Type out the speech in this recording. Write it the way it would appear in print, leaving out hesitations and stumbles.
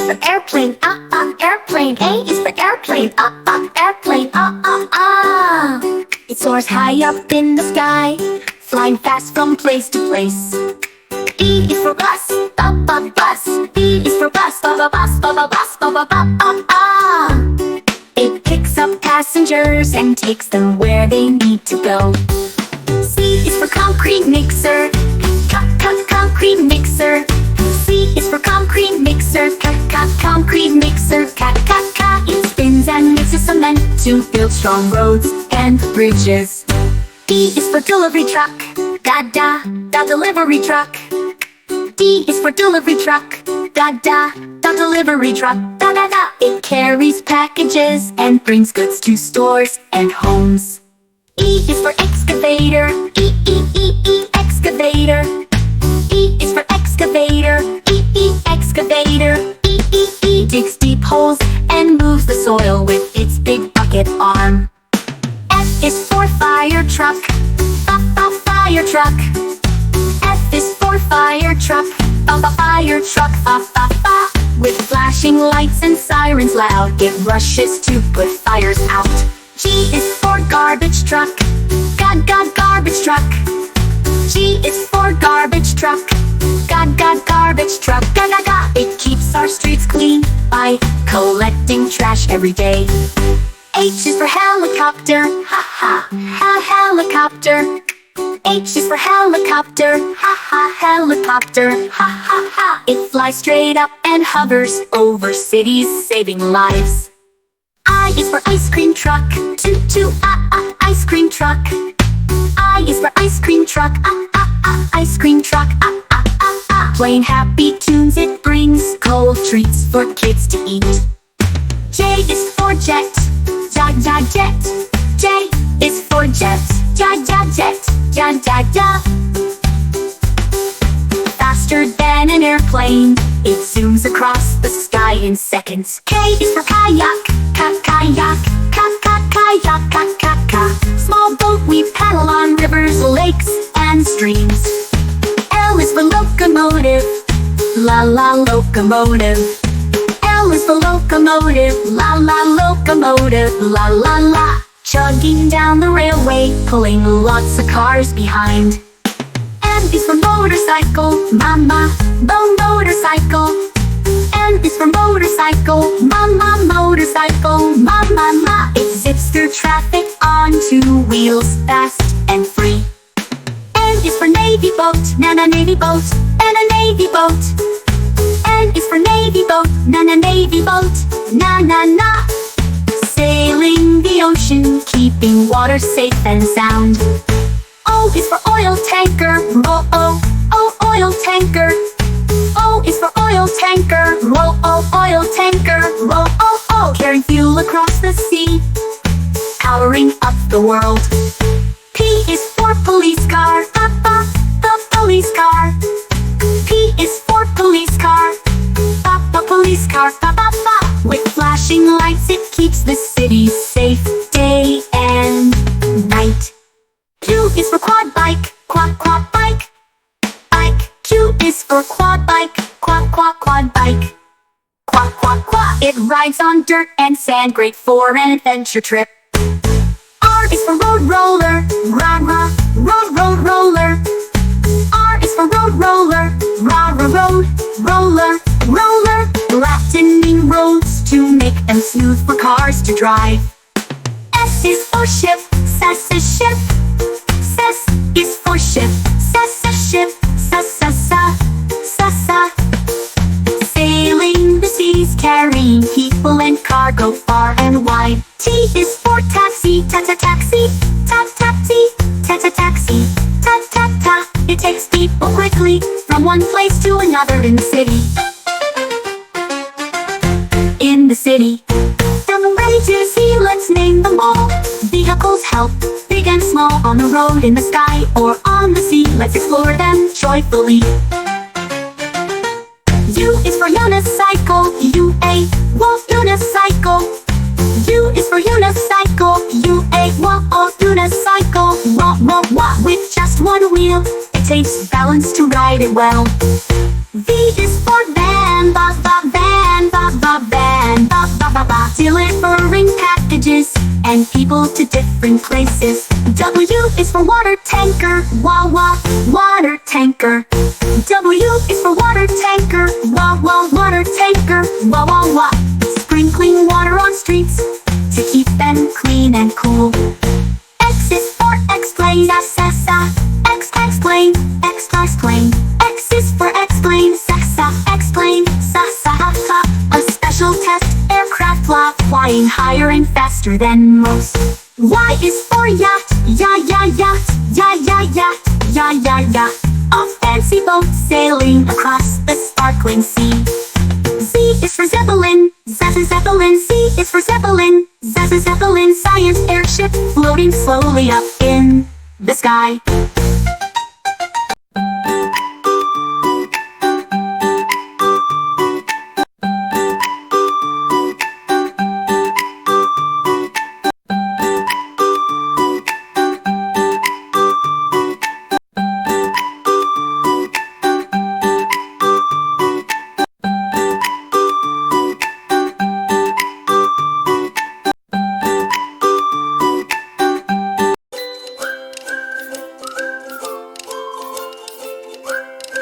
for airplane, airplane. A is for airplane, airplane, It soars high up in the sky, flying fast from place to place. B is for bus, bus. B is for bus, bus. It picks up passengers and takes them where they need to go. C is for concrete mixer, concrete mixer. C is for concrete mixer, concrete mixer. It spins and mixes cement to build strong roads and bridges. D is for delivery truck, da delivery truck. D is for delivery truck, da delivery truck, da. It carries packages and brings goods to stores and homes. E is for excavator, excavator. E is for excavator, excavator. Digs deep holes and moves the soil with its big bucket arm. F is for fire truck, fire truck. F is for fire truck, fire truck, With flashing lights and sirens loud, it rushes to put fires out. G is for garbage truck, garbage truck. G is for garbage truck, garbage truck, It keeps our streets clean by collecting trash every day. H is for helicopter, helicopter. H is for helicopter, helicopter, It flies straight up and hovers over cities, saving lives. I is for ice cream truck, ice cream truck. I is for ice cream truck, ice cream truck, Playing happy tunes, it brings cold treats for kids to eat. J is for jet, jet. J is for jet, jet. Faster than an airplane, it zooms across the sky in seconds. K is for kayak, kayak. Small boat we paddle on rivers, lakes, and streams. L is for locomotive, locomotive. L is for locomotive, locomotive, Chugging down the railway, pulling lots of cars behind. M is for motorcycle, mama, motorcycle. M is for motorcycle, mama, motorcycle, mama. It zips through traffic on two wheels, fast and free. N is for navy boat, navy boat, and a navy boat. N is for navy boat, navy boat, na. Sailing the ocean, keeping water safe and sound. O is for oil tanker, oil tanker. O is for oil tanker, oil tanker, Carrying fuel across the sea, powering up the world. P is for police car, the police car. P is for police car, police car, With flashing lights, it keeps the city safe day and night. Q is for quad bike, quad bike. Q is for quad bike, quad bike. It rides on dirt and sand, great for an adventure trip. R is for road roller, road roller. R is for road roller, roller. Flattening roads to make them smooth for cars to drive. S is for ship, S is ship. S is for ship, S is ship, Sailing the seas, carrying people and cargo far and wide. T is for taxi, taxi, taxi, It takes people quickly from one place to another in the city. In the city, I'm ready to see, let's name them all. Vehicles help, big and small, on the road, in the sky, or on the sea. Let's explore them joyfully. U is for unicycle, unicycle. U is for unicycle, unicycle. With just one wheel, it takes balance to ride it well. V is for van, van. ba, delivering packages and people to different places. W is for water tanker, wah wah, water tanker. W is for water tanker, wah wah, water tanker, wah wah wah. Sprinkling water on streets to keep them clean and cool. X is for explain, explain, explain. X is for explain, explain, a special test aircraft flying higher and faster than most. Y is for yacht, yacht, a fancy boat sailing across the sparkling sea. Z is for Zeppelin, Zeppelin. Z is for Zeppelin, Zeppelin. Science airship floating slowly up in the sky.